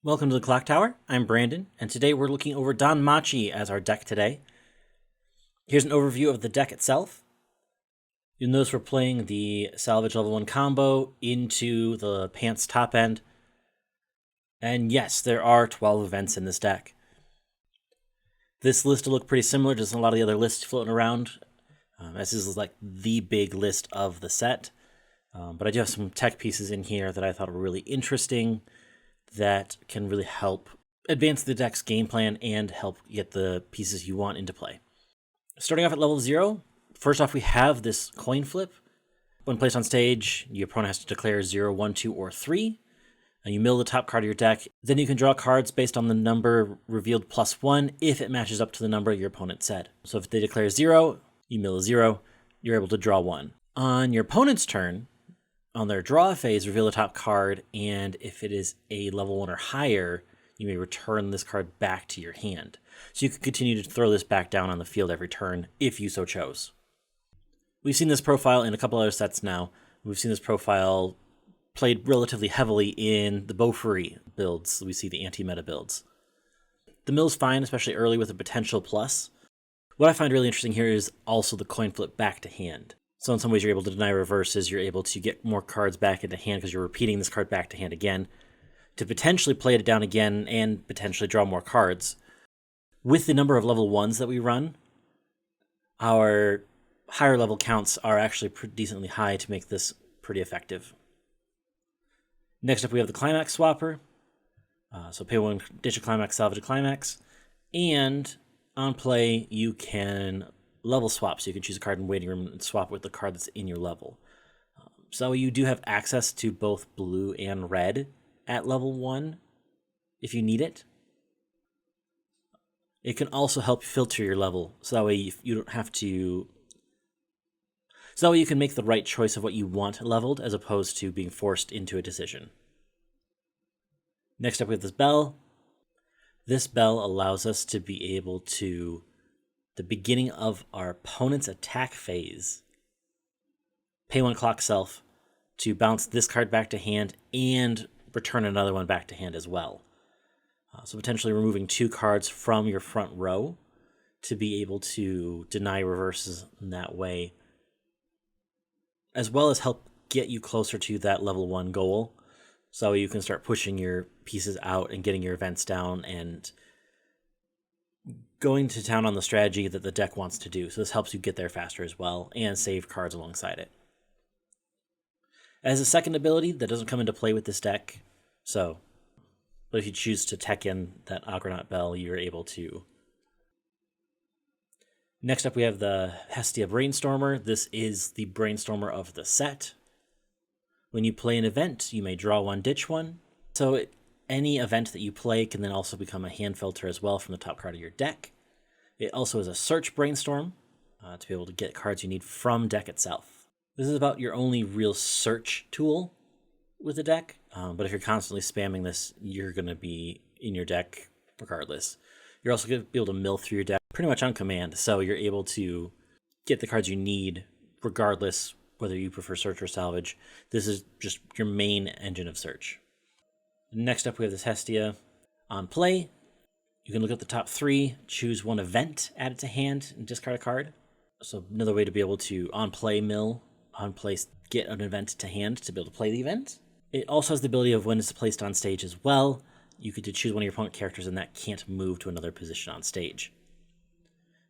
Welcome to the Clock Tower. I'm Brandon, and today we're looking over Danmachi as our deck today. Here's an overview of the deck itself. You'll notice we're playing the Salvage Level 1 combo into the Pants top end. And yes, there are 12 events in this deck. This list will look pretty similar to a lot of the other lists floating around, as this is like the big list of the set. But I do have some tech pieces in here that I thought were really interesting that can really help advance the deck's game plan and help get the pieces you want into play. Starting off at level 0, first off we have this coin flip. When placed on stage, your opponent has to declare 0, 1, 2, or 3. And you mill the top card of your deck. Then you can draw cards based on the number revealed +1 if it matches up to the number your opponent said. So if they declare 0, you mill a 0, you're able to draw 1. On your opponent's turn, on their draw phase, reveal the top card, and if it is a level 1 or higher, you may return this card back to your hand. So you can continue to throw this back down on the field every turn, if you so chose. We've seen this profile in a couple other sets now. We've seen this profile played relatively heavily in the Beaufry builds. We see the anti-meta builds. The mill's fine, especially early with a potential plus. What I find really interesting here is also the coin flip back to hand. So in some ways you're able to deny reverses, you're able to get more cards back into hand because you're repeating this card back to hand again, to potentially play it down again and potentially draw more cards. With the number of level 1s that we run, our higher level counts are actually decently high to make this pretty effective. Next up we have the Climax Swapper. So pay 1, ditch a Climax, salvage a Climax, and on play you can level swap, so you can choose a card in waiting room and swap with the card that's in your level. So you do have access to both blue and red at level 1 if you need it. It can also help filter your level, so that way you don't have to... So that way you can make the right choice of what you want leveled as opposed to being forced into a decision. Next up we have this bell. This bell allows us to be able to, the beginning of our opponent's attack phase, pay 1 clock self to bounce this card back to hand and return another one back to hand as well. So potentially removing 2 cards from your front row to be able to deny reverses in that way, as well as help get you closer to that level 1 goal, so you can start pushing your pieces out and getting your events down and going to town on the strategy that the deck wants to do. So this helps you get there faster as well and save cards alongside it. As a second ability that doesn't come into play with this deck, but if you choose to tech in that Agronaut Bell, you're able to. Next up we have the Hestia Brainstormer. This is the Brainstormer of the set. When you play an event, you may draw 1, ditch 1. So any event that you play can then also become a hand filter as well from the top card of your deck. It also is a search brainstorm to be able to get cards you need from deck itself. This is about your only real search tool with the deck, but if you're constantly spamming this, you're going to be in your deck regardless. You're also going to be able to mill through your deck pretty much on command, so you're able to get the cards you need regardless whether you prefer search or salvage. This is just your main engine of search. Next up we have this Hestia. On play, you can look at the top 3, choose 1 event, add it to hand, and discard a card. So another way to be able to on play mill, on play get an event to hand to be able to play the event. It also has the ability of when it's placed on stage as well. You could choose one of your opponent characters and that can't move to another position on stage.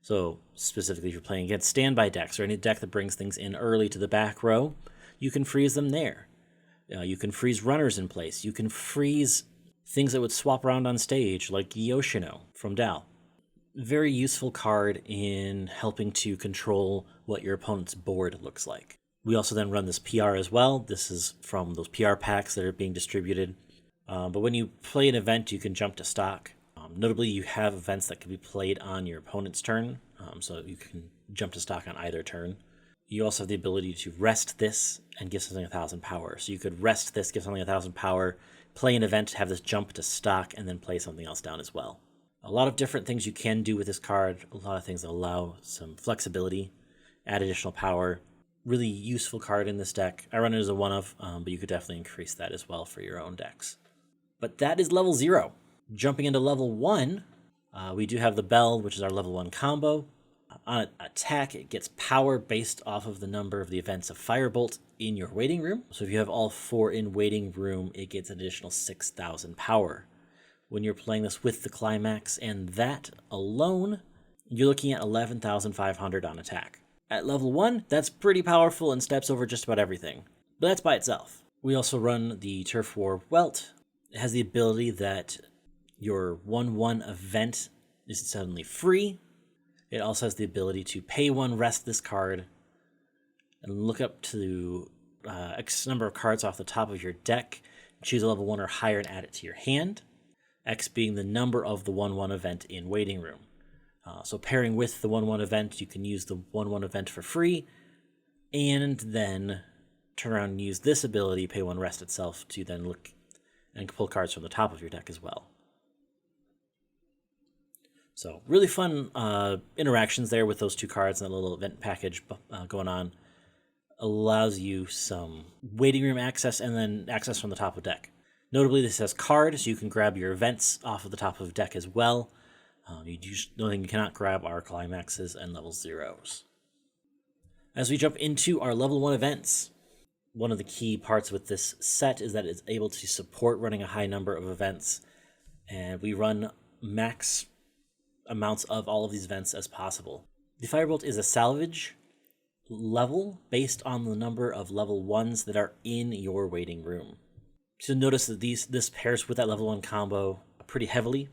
So specifically if you're playing against standby decks or any deck that brings things in early to the back row, you can freeze them there. You can freeze runners in place. You can freeze things that would swap around on stage, like Yoshino from Dal. Very useful card in helping to control what your opponent's board looks like. We also then run this PR as well. This is from those PR packs that are being distributed. But when you play an event, you can jump to stock. Notably, you have events that can be played on your opponent's turn, so you can jump to stock on either turn. You also have the ability to rest this and give something 1,000 power. So you could rest this, give something 1,000 power, play an event, have this jump to stock, and then play something else down as well. A lot of different things you can do with this card, a lot of things that allow some flexibility, add additional power. Really useful card in this deck. I run it as a one-of, but you could definitely increase that as well for your own decks. But that is level 0. Jumping into level 1, we do have the Bell, which is our level 1 combo. On attack, it gets power based off of the number of the events of Firebolt in your waiting room. So if you have all 4 in waiting room, it gets an additional 6,000 power. When you're playing this with the climax and that alone, you're looking at 11,500 on attack. At level 1, that's pretty powerful and steps over just about everything. But that's by itself. We also run the Turf War Welt. It has the ability that your 1/1 event is suddenly free. It also has the ability to pay 1, rest this card, and look up to X number of cards off the top of your deck, choose a level 1 or higher and add it to your hand. X being the number of the 1/1 event in waiting room. So pairing with the 1/1 event, you can use the 1/1 event for free, and then turn around and use this ability, pay 1, rest itself, to then look and pull cards from the top of your deck as well. So really fun interactions there with those 2 cards and a little event package going on. Allows you some waiting room access and then access from the top of deck. Notably, this has card, so you can grab your events off of the top of deck as well. The only thing you cannot grab are climaxes and level 0s. As we jump into our level 1 events, one of the key parts with this set is that it's able to support running a high number of events, and we run max amounts of all of these events as possible. The Firebolt is a salvage level based on the number of level 1s that are in your waiting room. So notice that this pairs with that level 1 combo pretty heavily.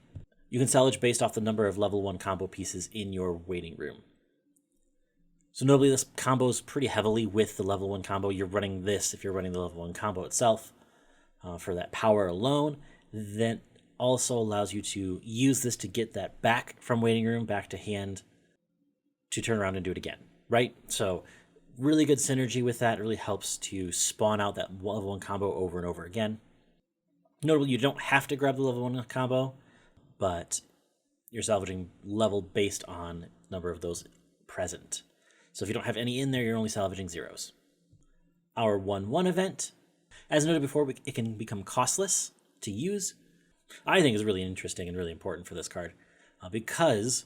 You can salvage based off the number of level 1 combo pieces in your waiting room. So notably, this combos pretty heavily with the level 1 combo. You're running this if you're running the level 1 combo itself for that power alone. Then also allows you to use this to get that back from waiting room, back to hand, to turn around and do it again, right? So really good synergy with that. It really helps to spawn out that level 1 combo over and over again. Notably, you don't have to grab the level 1 combo, but you're salvaging level based on number of those present. So if you don't have any in there, you're only salvaging 0s. Our 1/1 event, as noted before, it can become costless to use. I think is really interesting and really important for this card because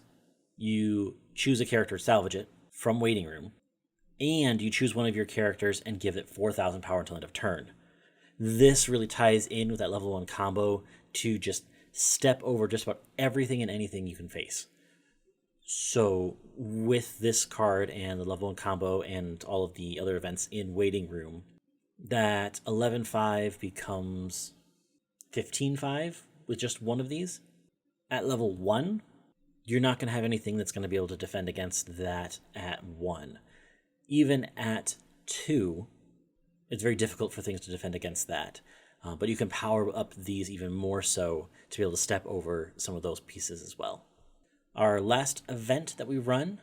you choose a character, salvage it from waiting room, and you choose one of your characters and give it 4,000 power until end of turn. This really ties in with that level 1 combo to just step over just about everything and anything you can face. So with this card and the level 1 combo and all of the other events in waiting room, that 11.5 becomes 15.5 with just one of these. At level 1, you're not going to have anything that's going to be able to defend against that at 1. Even at 2, it's very difficult for things to defend against that. But you can power up these even more so to be able to step over some of those pieces as well. Our last event that we run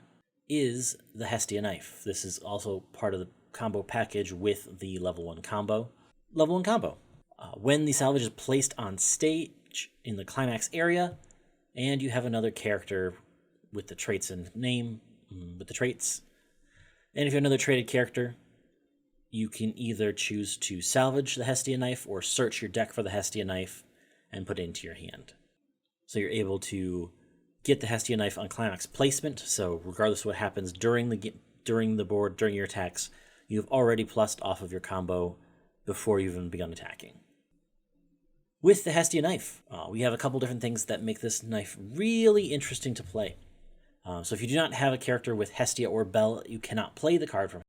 is the Hestia Knife. This is also part of the combo package with the level 1 combo. Level 1 combo. When the salvage is placed on stage in the climax area, and you have another character with the traits and name, with the traits, and if you have another traded character, you can either choose to salvage the Hestia Knife or search your deck for the Hestia Knife and put it into your hand. So you're able to get the Hestia Knife on climax placement, so regardless of what happens during the board, during your attacks, you've already plussed off of your combo before you've even begun attacking. With the Hestia Knife, we have a couple different things that make this knife really interesting to play. So if you do not have a character with Hestia or Bell, you cannot play the card from.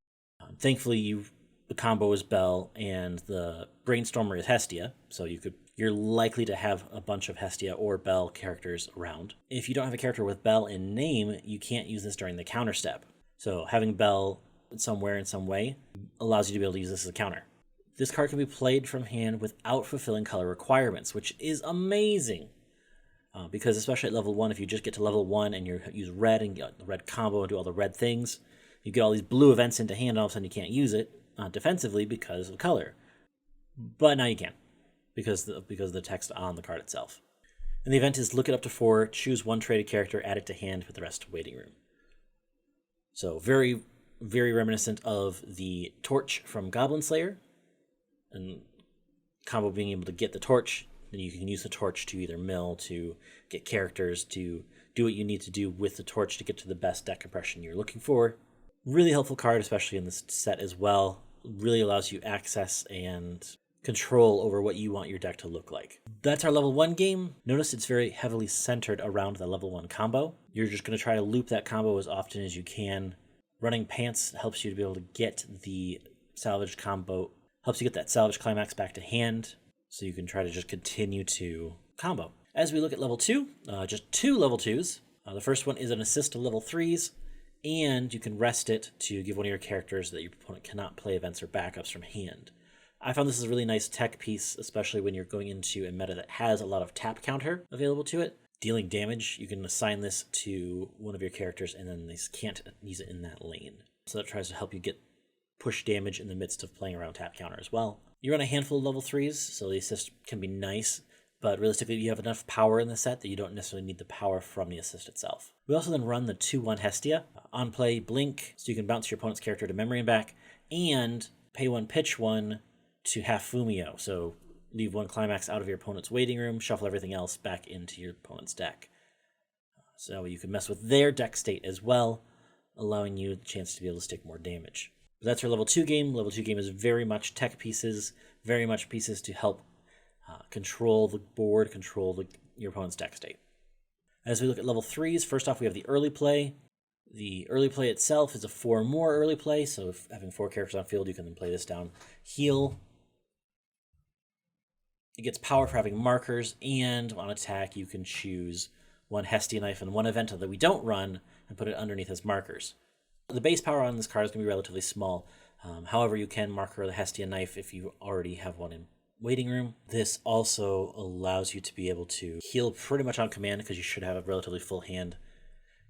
Thankfully, the combo is Bell and the Brainstormer is Hestia, so you're likely to have a bunch of Hestia or Bell characters around. If you don't have a character with Bell in name, you can't use this during the counter step. So having Bell somewhere in some way allows you to be able to use this as a counter. This card can be played from hand without fulfilling color requirements, which is amazing. Because especially at level 1, if you just get to level 1 and you use red and get the red combo and do all the red things, you get all these blue events into hand and all of a sudden you can't use it defensively because of color. But now you can, because of the text on the card itself. And the event is look it up to 4, choose one traded character, add it to hand with the rest waiting room. So very, very reminiscent of the Torch from Goblin Slayer, and combo being able to get the Torch, then you can use the torch to either mill, to get characters, to do what you need to do with the torch to get to the best deck compression you're looking for. Really helpful card, especially in this set as well. Really allows you access and control over what you want your deck to look like. That's our level 1 game. Notice it's very heavily centered around the level 1 combo. You're just going to try to loop that combo as often as you can. Running Pants helps you to be able to get the salvage combo, helps you get that salvage climax back to hand, so you can try to just continue to combo. As we look at level 2, just 2 level 2s. The first one is an assist to level 3s, and you can rest it to give one of your characters that your opponent cannot play events or backups from hand. I found this is a really nice tech piece, especially when you're going into a meta that has a lot of tap counter available to it. Dealing damage, you can assign this to one of your characters, and then they can't use it in that lane. So that tries to help you get push damage in the midst of playing around tap counter as well. You run a handful of level 3s, so the assist can be nice, but realistically you have enough power in the set that you don't necessarily need the power from the assist itself. We also then run the 2-1 Hestia. On play, blink, so you can bounce your opponent's character to memory and back, and pay 1, pitch 1 to half Fumio, so leave 1 climax out of your opponent's waiting room, shuffle everything else back into your opponent's deck. So you can mess with their deck state as well, allowing you a chance to be able to stick more damage. But that's our level 2 game. Level 2 game is very much tech pieces, very much pieces to help control the board, control your opponent's deck state. As we look at level 3s, first off we have the early play. The early play itself is a 4 more early play, so if having 4 characters on field, you can then play this down. Heal. It gets power for having markers, and on attack you can choose 1 Hestia Knife and 1 event that we don't run and put it underneath as markers. The base power on this card is going to be relatively small. However, you can marker the Hestia Knife if you already have one in waiting room. This also allows you to be able to heal pretty much on command because you should have a relatively full hand.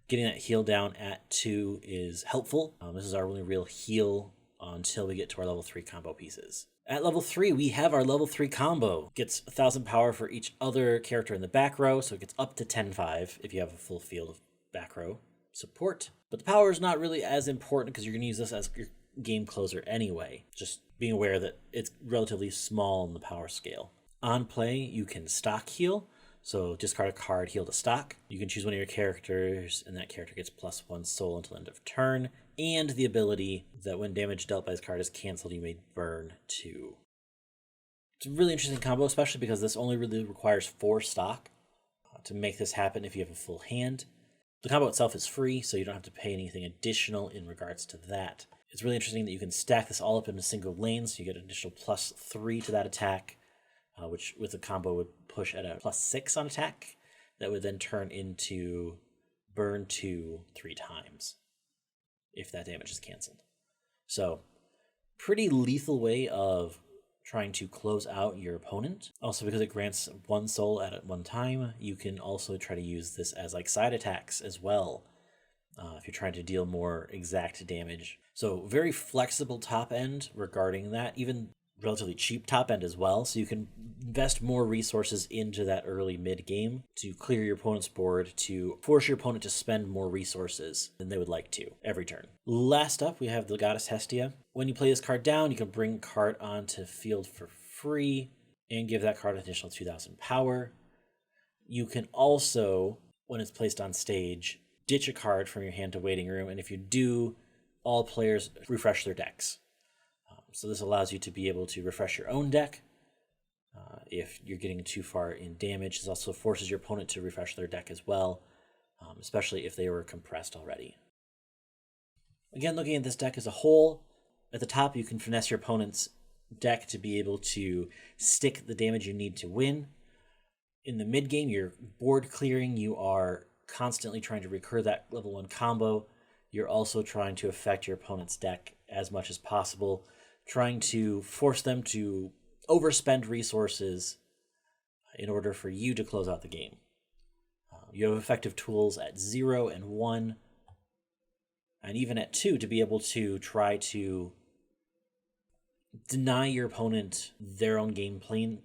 Getting that heal down at 2 is helpful. This is our only real heal until we get to our level 3 combo pieces. At level 3, we have our level 3 combo. Gets 1,000 power for each other character in the back row, so it gets up to 10-5 if you have a full field of back row support. But the power is not really as important because you're going to use this as your game closer anyway. Just being aware that it's relatively small in the power scale. On play, you can stock heal. So discard a card, heal to stock. You can choose one of your characters, and that character gets +1 soul until end of turn. And the ability that when damage dealt by this card is canceled, you may burn 2. It's a really interesting combo, especially because this only really requires 4 stock to make this happen if you have a full hand. The combo itself is free, so you don't have to pay anything additional in regards to that. It's really interesting that you can stack this all up in a single lane, so you get an additional +3 to that attack. Which with the combo would push at a +6 on attack. That would then turn into burn 2 3 times if that damage is canceled. So pretty lethal way of trying to close out your opponent. Also, because it grants 1 soul at one time, you can also try to use this as like side attacks as well if you're trying to deal more exact damage. So very flexible top end regarding that, even relatively cheap top end as well, so you can invest more resources into that early mid game to clear your opponent's board, to force your opponent to spend more resources than they would like to every turn. Last up, we have the Goddess Hestia. When you play this card down, you can bring a card onto field for free and give that card an additional 2,000 power. You can also, when it's placed on stage, ditch a card from your hand to waiting room, and if you do, all players refresh their decks. So this allows you to be able to refresh your own deck if you're getting too far in damage. This also forces your opponent to refresh their deck as well, especially if they were compressed already. Again, looking at this deck as a whole, at the top you can finesse your opponent's deck to be able to stick the damage you need to win. In the mid game, you're board clearing, you are constantly trying to recur that level 1 combo. You're also trying to affect your opponent's deck as much as possible, trying to force them to overspend resources in order for you to close out the game. You have effective tools at 0 and 1, and even at 2 to be able to try to deny your opponent their own game plan.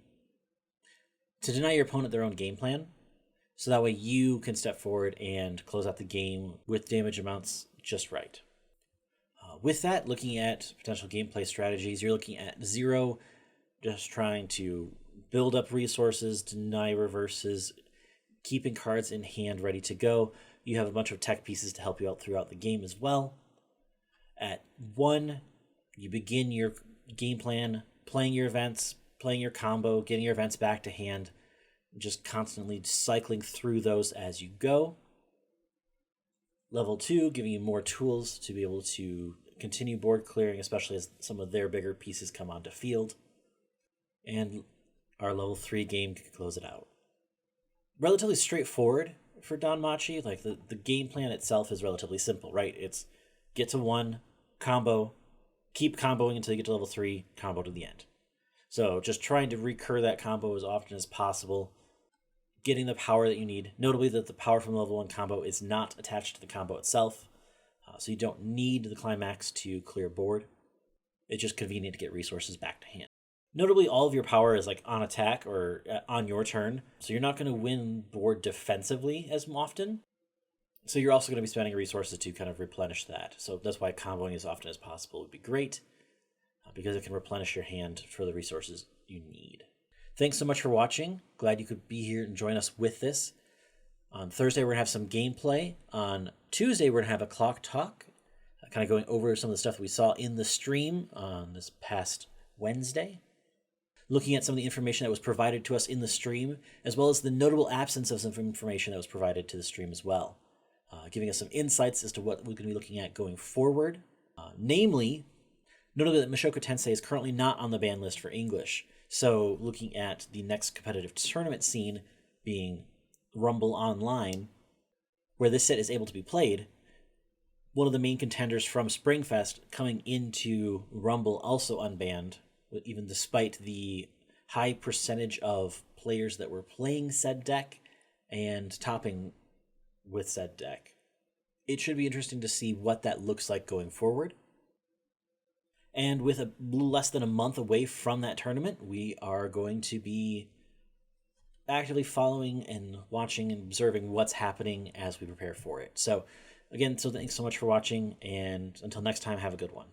So that way you can step forward and close out the game with damage amounts just right. With that, looking at potential gameplay strategies, you're looking at 0, just trying to build up resources, deny reverses, keeping cards in hand ready to go. You have a bunch of tech pieces to help you out throughout the game as well. At 1, you begin your game plan, playing your events, playing your combo, getting your events back to hand, just constantly cycling through those as you go. Level 2, giving you more tools to be able to continue board clearing, especially as some of their bigger pieces come onto field. And our level 3 game can close it out. Relatively straightforward for Danmachi. Like the game plan itself is relatively simple, right? It's get to 1, combo, keep comboing until you get to level 3, combo to the end. So just trying to recur that combo as often as possible, getting the power that you need. Notably that the power from level 1 combo is not attached to the combo itself, so you don't need the climax to clear board. It's just convenient to get resources back to hand. Notably, all of your power is like on attack or on your turn, so you're not going to win board defensively as often. So you're also going to be spending resources to kind of replenish that. So that's why comboing as often as possible would be great, because it can replenish your hand for the resources you need. Thanks so much for watching. Glad you could be here and join us with this. On Thursday, we're going to have some gameplay. On Tuesday, we're going to have a clock talk, kind of going over some of the stuff that we saw in the stream on this past Wednesday. Looking at some of the information that was provided to us in the stream, as well as the notable absence of some information that was provided to the stream as well. Giving us some insights as to what we're going to be looking at going forward. Namely, notably that Mushoku Tensei is currently not on the ban list for English. So looking at the next competitive tournament scene being Rumble Online, where this set is able to be played, one of the main contenders from Springfest coming into Rumble also unbanned, even despite the high percentage of players that were playing said deck and topping with said deck. It should be interesting to see what that looks like going forward. And with a less than a month away from that tournament, we are going to be actively following and watching and observing what's happening as we prepare for it. So again, thanks so much for watching, and until next time, have a good one.